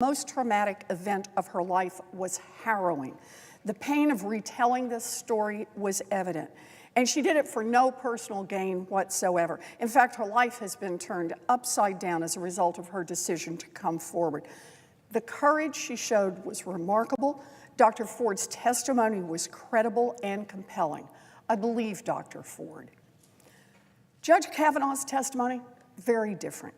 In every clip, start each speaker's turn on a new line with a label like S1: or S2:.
S1: most traumatic event of her life was harrowing. The pain of retelling this story was evident. And she did it for no personal gain whatsoever. In fact, her life has been turned upside down as a result of her decision to come forward. The courage she showed was remarkable. Dr. Ford's testimony was credible and compelling. I believe Dr. Ford. Judge Kavanaugh's testimony, very different.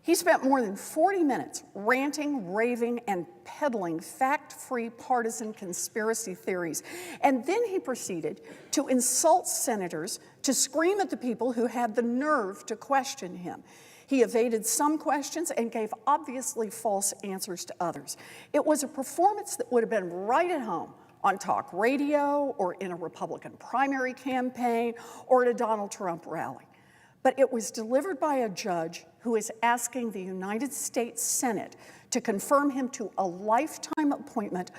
S1: He spent more than 40 minutes ranting, raving, and peddling fact-free partisan conspiracy theories. And then he proceeded to insult senators, to scream at the people who had the nerve to question him. He evaded some questions and gave obviously false answers to others. It was a performance that would have been right at home on talk radio or in a Republican primary campaign or at a Donald Trump rally. But it was delivered by a judge who is asking the United States Senate to confirm him to a lifetime appointment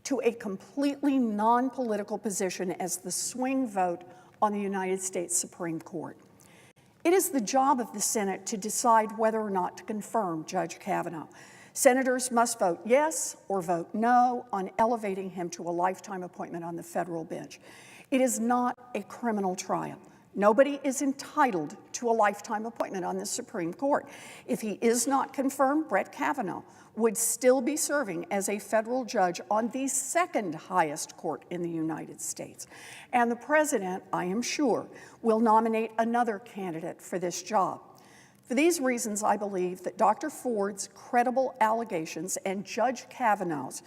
S1: to a completely non-political position as the swing vote on the United States Supreme Court. It is the job of the Senate to decide whether or not to confirm Judge Kavanaugh. Senators must vote yes or vote no on elevating him to a lifetime appointment on the federal bench. It is not a criminal trial. Nobody is entitled to a lifetime appointment on the Supreme Court. If he is not confirmed, Brett Kavanaugh would still be serving as a federal judge on the second highest court in the United States. And the president, I am sure, will nominate another candidate for this job. For these reasons, I believe that Dr. Ford's credible allegations and Judge Kavanaugh's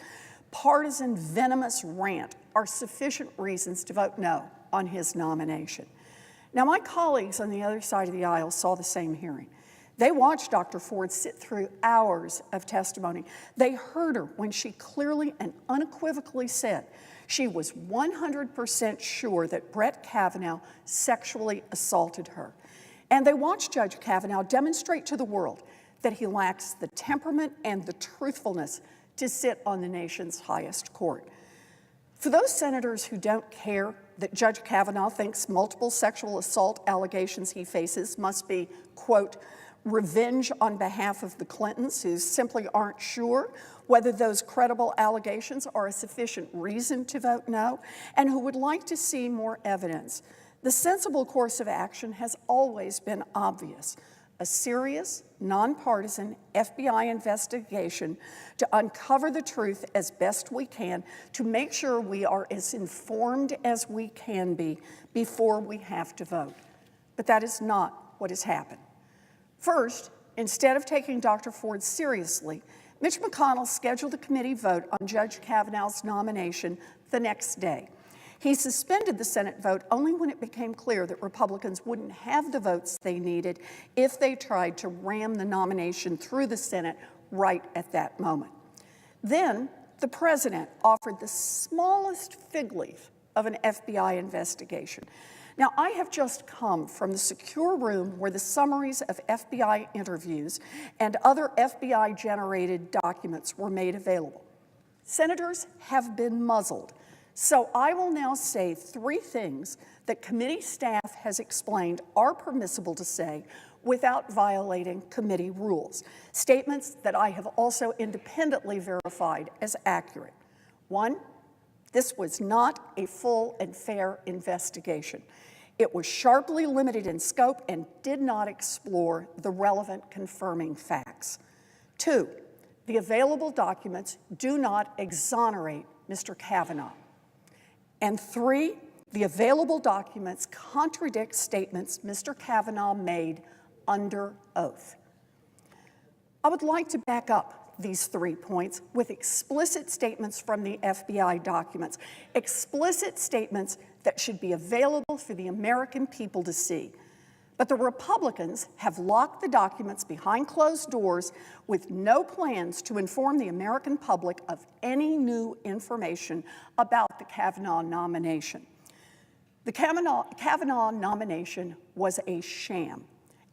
S1: partisan venomous rant are sufficient reasons to vote no on his nomination. Now, my colleagues on the other side of the aisle saw the same hearing. They watched Dr. Ford sit through hours of testimony. They heard her when she clearly and unequivocally said she was 100% sure that Brett Kavanaugh sexually assaulted her. And they watched Judge Kavanaugh demonstrate to the world that he lacks the temperament and the truthfulness to sit on the nation's highest court. For those senators who don't care that Judge Kavanaugh thinks multiple sexual assault allegations he faces must be, quote, revenge on behalf of the Clintons, who simply aren't sure whether those credible allegations are a sufficient reason to vote no, and who would like to see more evidence, the sensible course of action has always been obvious: a serious, nonpartisan FBI investigation to uncover the truth as best we can, to make sure we are as informed as we can be before we have to vote. But that is not what has happened. First, instead of taking Dr. Ford seriously, Mitch McConnell scheduled a committee vote on Judge Kavanaugh's nomination the next day. He suspended the Senate vote only when it became clear that Republicans wouldn't have the votes they needed if they tried to ram the nomination through the Senate right at that moment. Then the president offered the smallest fig leaf of an FBI investigation. Now, I have just come from the secure room where the summaries of FBI interviews and other FBI-generated documents were made available. Senators have been muzzled. So I will now say three things that committee staff has explained are permissible to say without violating committee rules. Statements that I have also independently verified as accurate. One, this was not a full and fair investigation. It was sharply limited in scope and did not explore the relevant confirming facts. Two, the available documents do not exonerate Mr. Kavanaugh. And three, the available documents contradict statements Mr. Kavanaugh made under oath. I would like to back up these 3 points with explicit statements from the FBI documents, explicit statements that should be available for the American people to see. But the Republicans have locked the documents behind closed doors with no plans to inform the American public of any new information about the Kavanaugh nomination. The Kavanaugh nomination was a sham,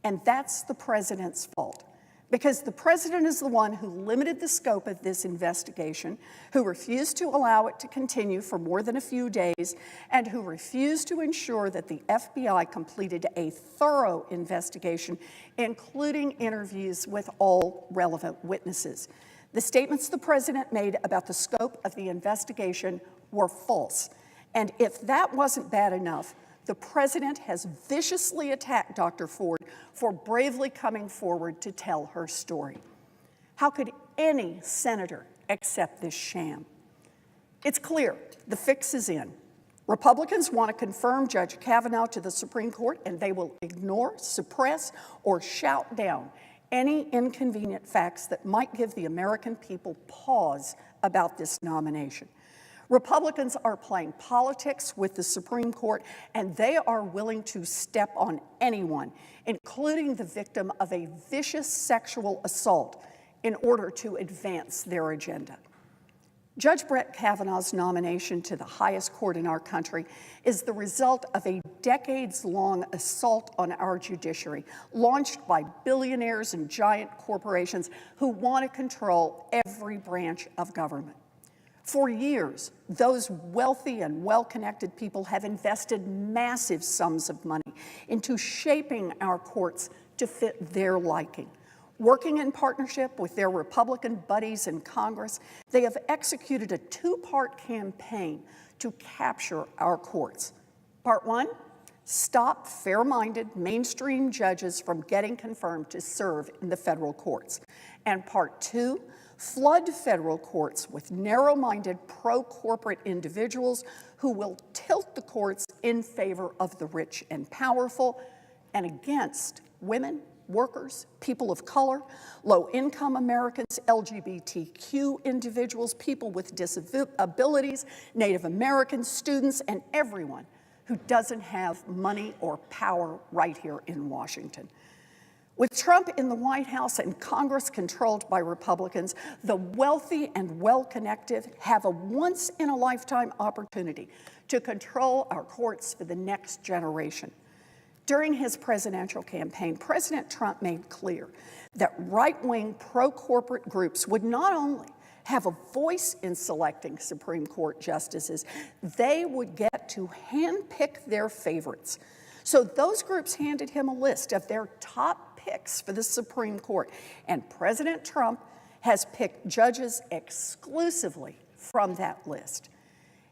S1: and that's the president's fault. Because the president is the one who limited the scope of this investigation, who refused to allow it to continue for more than a few days, and who refused to ensure that the FBI completed a thorough investigation, including interviews with all relevant witnesses. The statements the president made about the scope of the investigation were false. And if that wasn't bad enough, the president has viciously attacked Dr. Ford for bravely coming forward to tell her story. How could any senator accept this sham? It's clear, the fix is in. Republicans want to confirm Judge Kavanaugh to the Supreme Court, and they will ignore, suppress, or shout down any inconvenient facts that might give the American people pause about this nomination. Republicans are playing politics with the Supreme Court, and they are willing to step on anyone, including the victim of a vicious sexual assault, in order to advance their agenda. Judge Brett Kavanaugh's nomination to the highest court in our country is the result of a decades-long assault on our judiciary, launched by billionaires and giant corporations who want to control every branch of government. For years, those wealthy and well-connected people have invested massive sums of money into shaping our courts to fit their liking. Working in partnership with their Republican buddies in Congress, they have executed a two-part campaign to capture our courts. Part one, stop fair-minded mainstream judges from getting confirmed to serve in the federal courts. And part two, flood federal courts with narrow-minded pro-corporate individuals who will tilt the courts in favor of the rich and powerful and against women, workers, people of color, low-income Americans, LGBTQ individuals, people with disabilities, Native American students, and everyone who doesn't have money or power right here in Washington. With Trump in the White House and Congress controlled by Republicans, the wealthy and well-connected have a once-in-a-lifetime opportunity to control our courts for the next generation. During his presidential campaign, President Trump made clear that right-wing pro-corporate groups would not only have a voice in selecting Supreme Court justices, they would get to handpick their favorites. So those groups handed him a list of their top picks for the Supreme Court, and President Trump has picked judges exclusively from that list.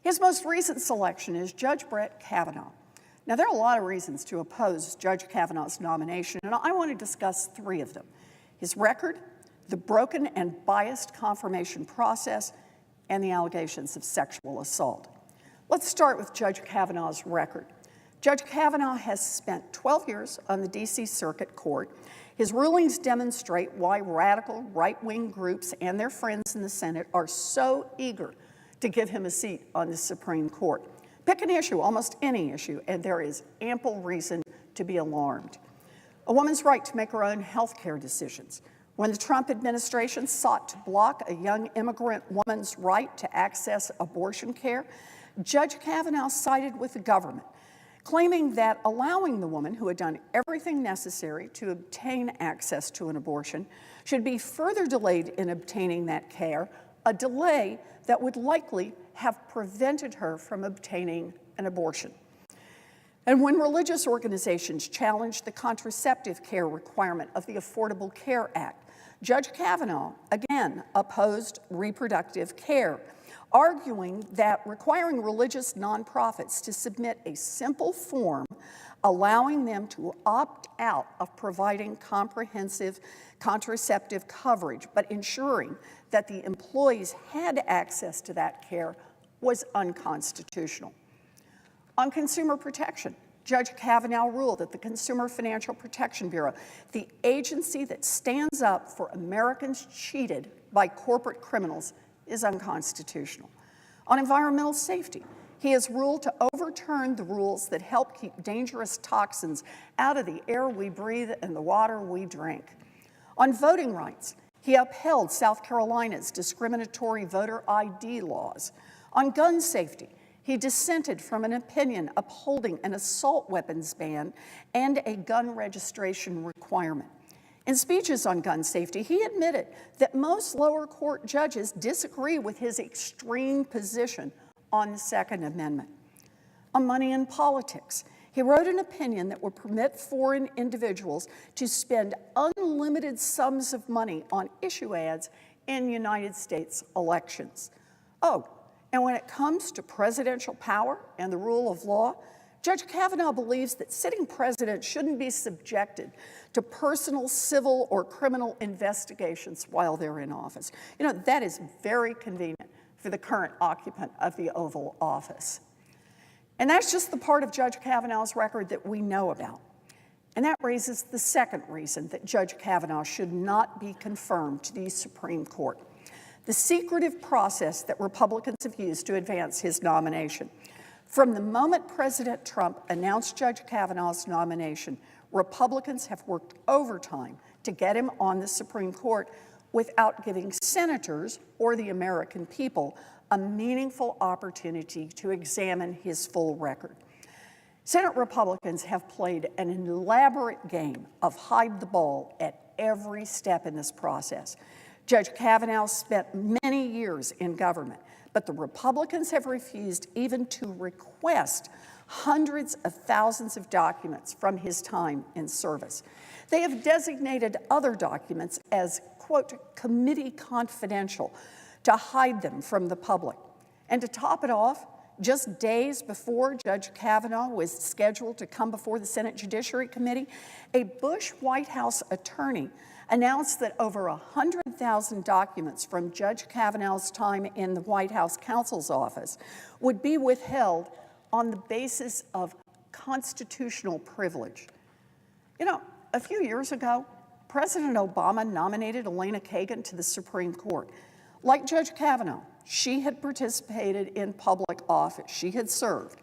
S1: His most recent selection is Judge Brett Kavanaugh. Now, there are a lot of reasons to oppose Judge Kavanaugh's nomination, and I want to discuss three of them: his record, the broken and biased confirmation process, and the allegations of sexual assault. Let's start with Judge Kavanaugh's record. Judge Kavanaugh has spent 12 years on the D.C. Circuit Court. His rulings demonstrate why radical right-wing groups and their friends in the Senate are so eager to give him a seat on the Supreme Court. Pick an issue, almost any issue, and there is ample reason to be alarmed. A woman's right to make her own health care decisions. When the Trump administration sought to block a young immigrant woman's right to access abortion care, Judge Kavanaugh sided with the government, claiming that allowing the woman who had done everything necessary to obtain access to an abortion should be further delayed in obtaining that care, a delay that would likely have prevented her from obtaining an abortion. And when religious organizations challenged the contraceptive care requirement of the Affordable Care Act, Judge Kavanaugh again opposed reproductive care, arguing that requiring religious nonprofits to submit a simple form allowing them to opt out of providing comprehensive contraceptive coverage, but ensuring that the employees had access to that care was unconstitutional. On consumer protection, Judge Kavanaugh ruled that the Consumer Financial Protection Bureau, the agency that stands up for Americans cheated by corporate criminals, is unconstitutional. On environmental safety, he has ruled to overturn the rules that help keep dangerous toxins out of the air we breathe and the water we drink. On voting rights, he upheld South Carolina's discriminatory voter ID laws. On gun safety, he dissented from an opinion upholding an assault weapons ban and a gun registration requirement. In speeches on gun safety, he admitted that most lower court judges disagree with his extreme position on the Second Amendment. On money in politics, he wrote an opinion that would permit foreign individuals to spend unlimited sums of money on issue ads in United States elections. Oh, and when it comes to presidential power and the rule of law, Judge Kavanaugh believes that sitting presidents shouldn't be subjected to personal, civil, or criminal investigations while they're in office. You know, that is very convenient for the current occupant of the Oval Office. And that's just the part of Judge Kavanaugh's record that we know about. And that raises the second reason that Judge Kavanaugh should not be confirmed to the Supreme Court: the secretive process that Republicans have used to advance his nomination. From the moment President Trump announced Judge Kavanaugh's nomination, Republicans have worked overtime to get him on the Supreme Court without giving senators or the American people a meaningful opportunity to examine his full record. Senate Republicans have played an elaborate game of hide the ball at every step in this process. Judge Kavanaugh spent many years in government, but the Republicans have refused even to request hundreds of thousands of documents from his time in service. They have designated other documents as, quote, committee confidential to hide them from the public. And to top it off, just days before Judge Kavanaugh was scheduled to come before the Senate Judiciary Committee, a Bush White House attorney announced that over 100,000 documents from Judge Kavanaugh's time in the White House counsel's office would be withheld on the basis of constitutional privilege. You know, a few years ago, President Obama nominated Elena Kagan to the Supreme Court. Like Judge Kavanaugh, she had participated in public office. She had served.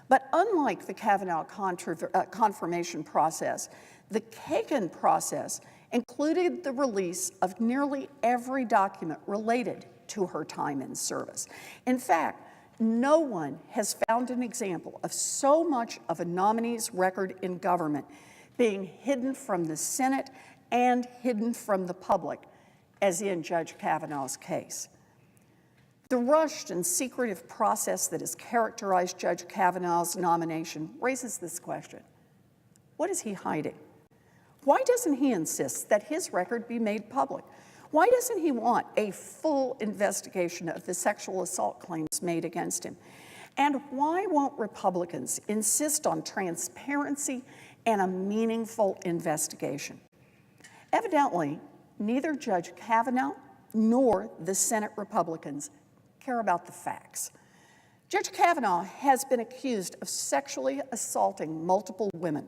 S1: But unlike the Kavanaugh confirmation process, the Kagan process included the release of nearly every document related to her time in service. In fact, no one has found an example of so much of a nominee's record in government being hidden from the Senate and hidden from the public as in Judge Kavanaugh's case. The rushed and secretive process that has characterized Judge Kavanaugh's nomination raises this question: what is he hiding? Why doesn't he insist that his record be made public? Why doesn't he want a full investigation of the sexual assault claims made against him? And why won't Republicans insist on transparency and a meaningful investigation? Evidently, neither Judge Kavanaugh nor the Senate Republicans care about the facts. Judge Kavanaugh has been accused of sexually assaulting multiple women.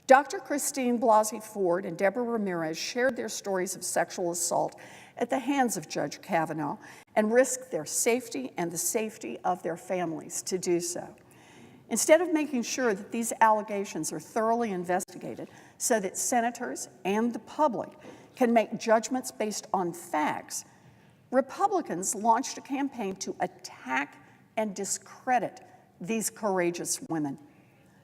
S1: Dr. Christine Blasey Ford and Deborah Ramirez shared their stories of sexual assault at the hands of Judge Kavanaugh and risked their safety and the safety of their families to do so. Instead of making sure that these allegations are thoroughly investigated so that senators and the public can make judgments based on facts, Republicans launched a campaign to attack and discredit these courageous women.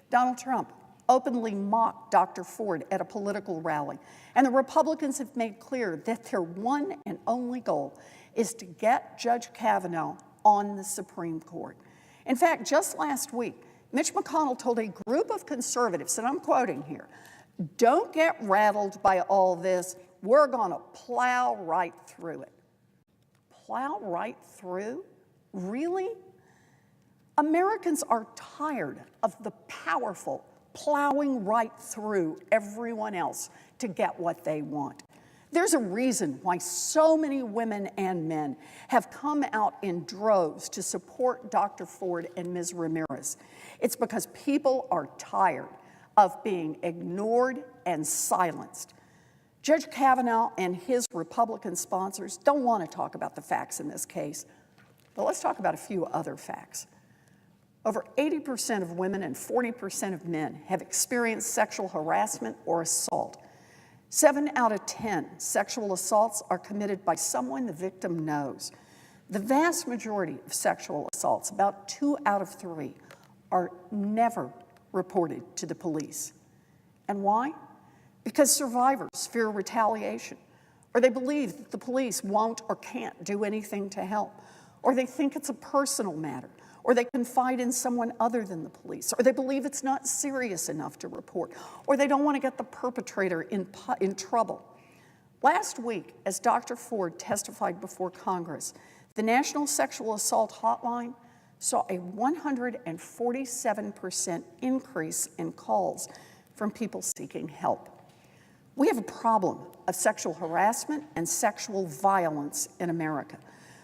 S1: Donald Trump openly mocked Dr. Ford at a political rally, and the Republicans have made clear that their one and only goal is to get Judge Kavanaugh on the Supreme Court. In fact, just last week, Mitch McConnell told a group of conservatives, and I'm quoting here, "Don't get rattled by all this. We're going to plow right through it." Plow right through? Really? Americans are tired of the powerful plowing right through everyone else to get what they want. There's a reason why so many women and men have come out in droves to support Dr. Ford and Ms. Ramirez. It's because people are tired of being ignored and silenced. Judge Kavanaugh and his Republican sponsors don't want to talk about the facts in this case, but let's talk about a few other facts. Over 80% of women and 40% of men have experienced sexual harassment or assault. 7 out of 10 sexual assaults are committed by someone the victim knows. The vast majority of sexual assaults, about 2 out of 3, are never reported to the police. And why? Because survivors fear retaliation, or they believe that the police won't or can't do anything to help, or they think it's a personal matter, or they confide in someone other than the police, or they believe it's not serious enough to report, or they don't want to get the perpetrator in trouble. Last week, as Dr. Ford testified before Congress, the National Sexual Assault Hotline saw a 147% increase in calls from people seeking help. We have a problem of sexual harassment and sexual violence in America.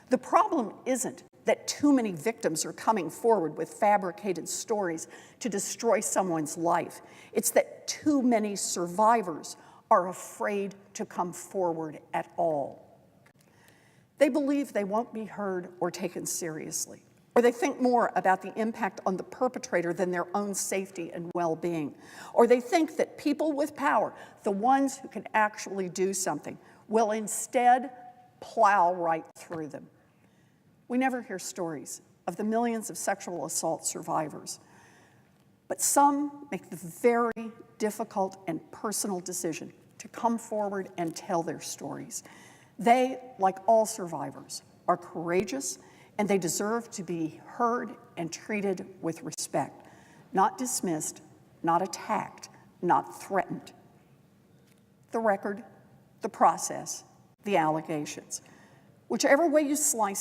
S1: The problem isn't that too many victims are coming forward with fabricated stories to destroy someone's life. It's that too many survivors are afraid to come forward at all. They believe they won't be heard or taken seriously, or they think more about the impact on the perpetrator than their own safety and well-being, or they think that people with power, the ones who can actually do something, will instead plow right through them. We never hear stories of the millions of sexual assault survivors, but some make the very difficult and personal decision to come forward and tell their stories. They, like all survivors, are courageous, and they deserve to be heard and treated with respect, not dismissed, not attacked, not threatened. The record, the process, the allegations. Whichever way you slice